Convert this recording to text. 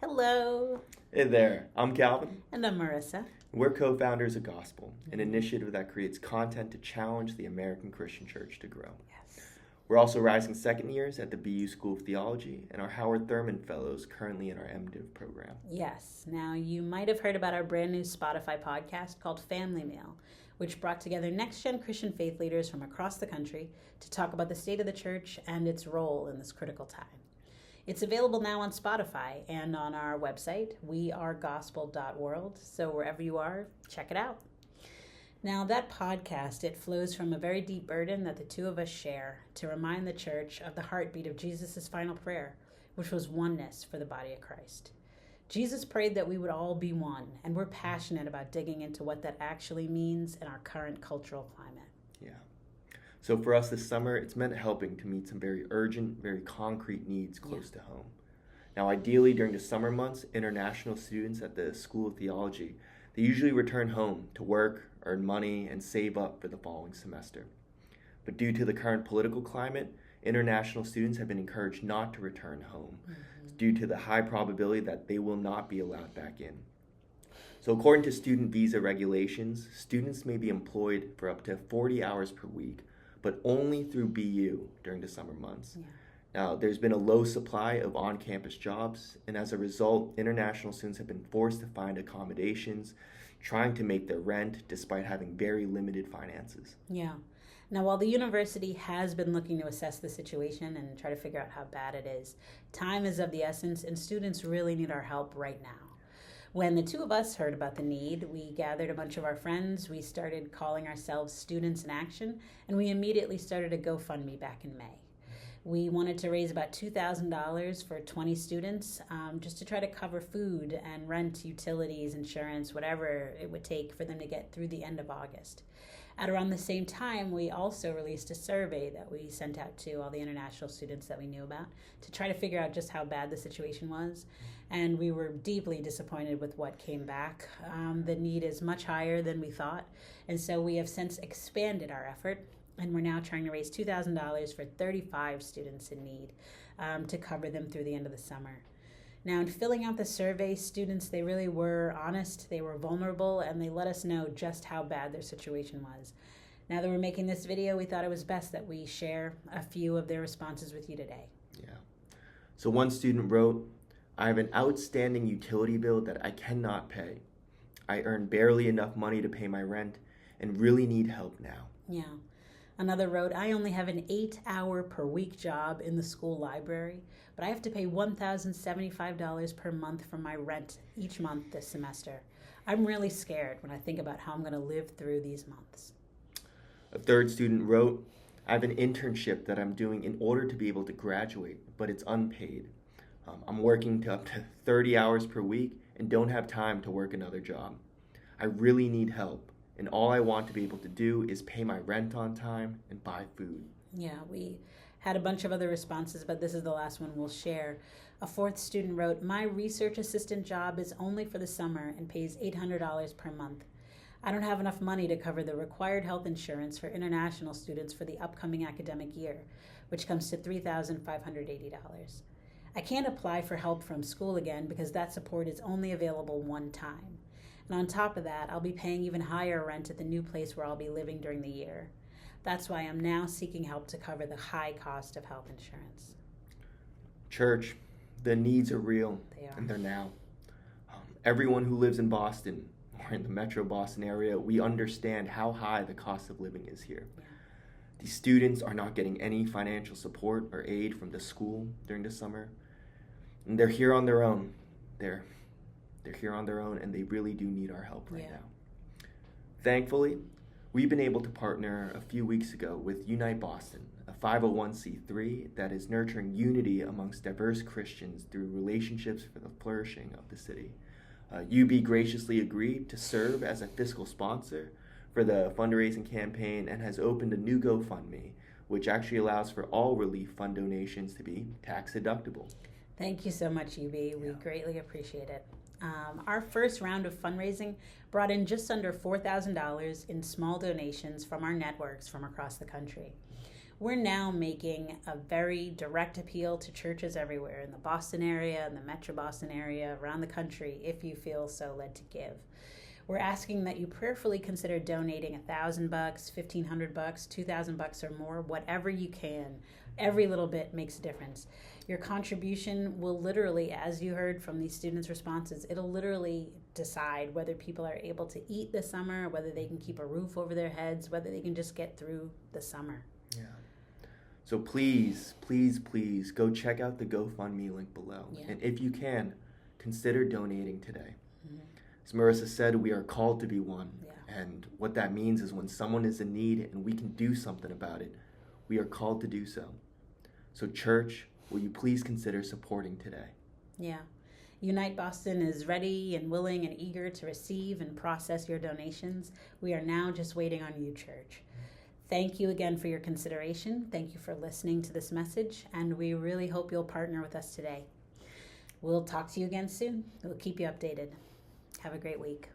Hello. Hey there, I'm Calvin. And I'm Marissa. We're co-founders of Gospel, an initiative that creates content to challenge the American Christian church to grow. Yes. We're also rising second years at the BU School of Theology and are Howard Thurman Fellows currently in our MDiv program. Yes. Now, you might have heard about our brand new Spotify podcast called Family Meal, which brought together next-gen Christian faith leaders from across the country to talk about the state of the church and its role in this critical time. It's available now on Spotify and on our website, wearegospel.world. So wherever you are, check it out. Now, that podcast, it flows from a very deep burden that the two of us share to remind the church of the heartbeat of Jesus' final prayer, which was oneness for the body of Christ. Jesus prayed that we would all be one, and we're passionate about digging into what that actually means in our current cultural climate. Yeah. So for us this summer, it's meant helping to meet some very urgent, very concrete needs close to home. Now, ideally, during the summer months, international students at the School of Theology, they usually return home to work, earn money, and save up for the following semester. But due to the current political climate, international students have been encouraged not to return home due to the high probability that they will not be allowed back in. So according to student visa regulations, students may be employed for up to 40 hours per week, but only through BU during the summer months. Yeah. Now, there's been a low supply of on-campus jobs, and as a result, international students have been forced to find accommodations, trying to make their rent despite having very limited finances. Yeah. Now, while the university has been looking to assess the situation and try to figure out how bad it is, time is of the essence, and students really need our help right now. When the two of us heard about the need, we gathered a bunch of our friends, we started calling ourselves Students in Action, and we immediately started a GoFundMe back in May. We wanted to raise about $2,000 for 20 students just to try to cover food and rent, utilities, insurance, whatever it would take for them to get through the end of August. At around the same time, we also released a survey that we sent out to all the international students that we knew about to try to figure out just how bad the situation was. And we were deeply disappointed with what came back. The need is much higher than we thought. And so we have since expanded our effort. And we're now trying to raise $2,000 for 35 students in need to cover them through the end of the summer. Now, in filling out the survey, students, they really were honest, they were vulnerable, and they let us know just how bad their situation was. Now that we're making this video, we thought it was best that we share a few of their responses with you today. Yeah. So one student wrote, "I have an outstanding utility bill that I cannot pay. I earn barely enough money to pay my rent and really need help now." Yeah. Another wrote, "I only have an 8-hour per week job in the school library, but I have to pay $1,075 per month for my rent each month this semester. I'm really scared when I think about how I'm going to live through these months." A third student wrote, "I have an internship that I'm doing in order to be able to graduate, but it's unpaid. I'm working to up to 30 hours per week and don't have time to work another job. I really need help. And all I want to be able to do is pay my rent on time and buy food." Yeah, we had a bunch of other responses, but this is the last one we'll share. A fourth student wrote, "My research assistant job is only for the summer and pays $800 per month. I don't have enough money to cover the required health insurance for international students for the upcoming academic year, which comes to $3,580. I can't apply for help from school again because that support is only available one time. And on top of that, I'll be paying even higher rent at the new place where I'll be living during the year. That's why I'm now seeking help to cover the high cost of health insurance." Church, the needs are real. They are. And they're now. Everyone who lives in Boston or in the metro Boston area, we understand how high the cost of living is here. Yeah. These students are not getting any financial support or aid from the school during the summer. And they're here on their own. They're here on their own, and they really do need our help right now. Thankfully, we've been able to partner a few weeks ago with Unite Boston, a 501c3 that is nurturing unity amongst diverse Christians through relationships for the flourishing of the city. UB graciously agreed to serve as a fiscal sponsor for the fundraising campaign and has opened a new GoFundMe, which actually allows for all relief fund donations to be tax deductible. Thank you so much, UB. We greatly appreciate it. Our first round of fundraising brought in just under $4,000 in small donations from our networks from across the country. we're now making a very direct appeal to churches everywhere in the Boston area, in the Metro Boston area, around the country, if you feel so led to give. We're asking that you prayerfully consider donating $1,000, $1,500, $2,000 or more, whatever you can. Every little bit makes a difference. Your contribution will literally, as you heard from these students' responses, it'll literally decide whether people are able to eat this summer, whether they can keep a roof over their heads, whether they can just get through the summer. Yeah. So please, please, please go check out the GoFundMe link below. Yeah. And if you can, consider donating today. Mm-hmm. As Marissa said, we are called to be one. Yeah. And what that means is when someone is in need and we can do something about it, we are called to do so. So church, will you please consider supporting today? Yeah. Unite Boston is ready and willing and eager to receive and process your donations. We are now just waiting on you, church. Thank you again for your consideration. Thank you for listening to this message, and we really hope you'll partner with us today. We'll talk to you again soon. We'll keep you updated. Have a great week.